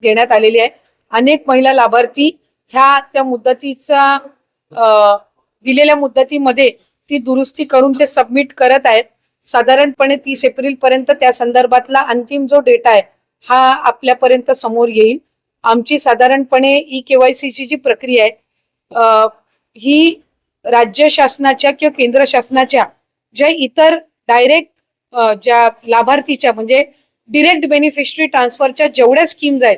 देण्यात आलेली आहे। अनेक महिला लाभार्थी ह्या त्या मुदतीचा दिलेल्या मुदतीमध्ये ती दुरुस्ती करून ते सबमिट करत आहेत। साधारणपणे 30 एप्रिल पर्यंत त्या संदर्भातला अंतिम जो डेटा आहे हा आपल्यापर्यंत समोर येईल। आमची साधारणपणे ई-केवायसी ची जी प्रक्रिया आहे ही राज्य शासनाच्या किंवा केंद्र शासनाच्या ज्या इतर डायरेक्ट ज्या लाभार्थीच्या म्हणजे डिरेक्ट बेनिफिशरी ट्रान्सफरच्या जेवढ्या स्कीम्स आहेत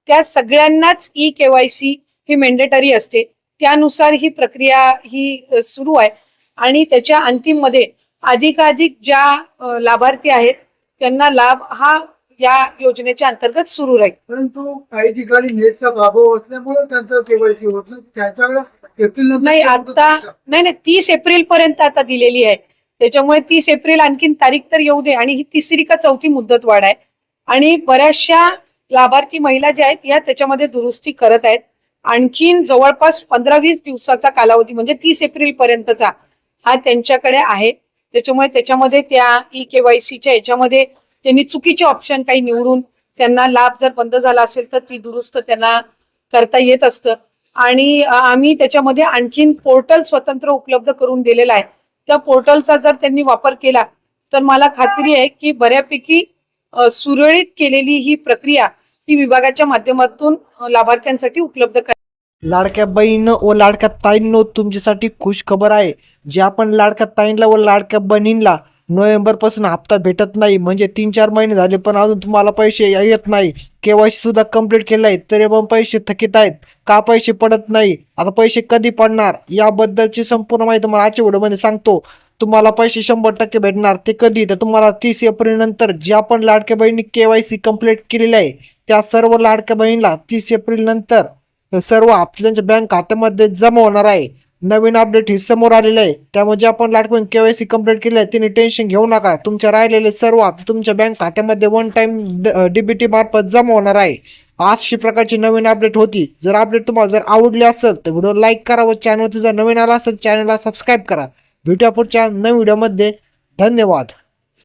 त्या सगळ्यांनाच ई-केवायसी ही मॅन्डेटरी असते। त्यानुसार ही प्रक्रिया ही सुरू आहे आणि त्याच्या अंतिम मध्ये अधिकाधिक ज्या लाभार्थी आहेत त्यांना लाभ हा या योजनेच्या अंतर्गत सुरू राहील। परंतु काही ठिकाणी नेटचा अभाव असल्यामुळे त्यांचं केवायसी होत नाही, त्याच्याकडे एप्रिल नाही आता नाही 30 एप्रिल पर्यंत आता दिलेली आहे, त्याच्यामुळे 30 एप्रिल आणखीन तारीख तर येऊ दे आणि ही तिसरी का चौथी मुदत वाढ आहे आणि बऱ्याचशा लाभार्थी महिला ज्या आहेत या त्याच्यामध्ये दुरुस्ती करत आहेत। आणखीन जवळपास 15-20 दिवसाचा कालावधी म्हणजे 30 एप्रिल पर्यंतचा हा त्यांच्याकडे आहे। त्याच्यामुळे त्याच्यामध्ये त्या ई-केवायसीच्या याच्यामध्ये त्यांनी चुकीचे ऑप्शन काही निवडून त्यांना लाभ जर बंद झाला असेल तर ती दुरुस्त त्यांना करता येत असतं आणि आम्ही त्याच्यामध्ये आणखीन पोर्टल स्वतंत्र उपलब्ध करून दिलेला आहे। त्या पोर्टलचा जर त्यांनी वापर केला तर मला खात्री आहे की बऱ्यापैकी सुरळीत केलेली ही प्रक्रिया ही विभागाच्या माध्यमातून लाभार्थ्यांसाठी उपलब्ध करण्यात। लाडक्या बहिणींनो व लाडक्या ताईंनो तुमच्यासाठी खुश खबर आहे। जे आपण लाडक्या ताईंला व लाडक्या बहिणींना नोव्हेंबर पासून हप्ता भेटत नाही म्हणजे 3-4 महिने झाले पण अजून तुम्हाला पैसे येत नाही, केवायसी सुद्धा कंप्लीट केलं आहे तरी पण पैसे थकीत आहेत, का पैसे पडत नाही, आता पैसे कधी पडणार याबद्दलची संपूर्ण माहिती तुम्हाला आजच्या व्हिडिओमध्ये सांगतो। तुम्हाला पैसे 100% भेटणार ते कधी तर तुम्हाला 30 एप्रिल नंतर जे आपण लाडक्या बहिणी केवायसी कंप्लीट केलेली आहे त्या सर्व लाडक्या बहिणीला 30 एप्रिल नंतर सर्व हप्ते त्यांच्या बँक खात्यामध्ये जमा होणार आहे। नवीन अपडेट ही समोर आलेले आहे, त्यामुळे जे आपण लाडक्या बहीण केवायसी कंप्लीट केले आहे त्यांनी टेन्शन घेऊ नका, तुमच्या राहिलेले सर्व हप्ते तुमच्या बँक खात्यामध्ये वन टाइम डीबीटी मार्फत जमा होणार आहे। अशी प्रकारची नवीन अपडेट होती। जर अपडेट तुम्हाला जर आवडली असेल तर व्हिडिओ लाईक करा व चॅनलवरती जर नवीन आला असेल चॅनलला सबस्क्राईब करा। भेटूया पुढच्या नवीन व्हिडिओमध्ये, धन्यवाद।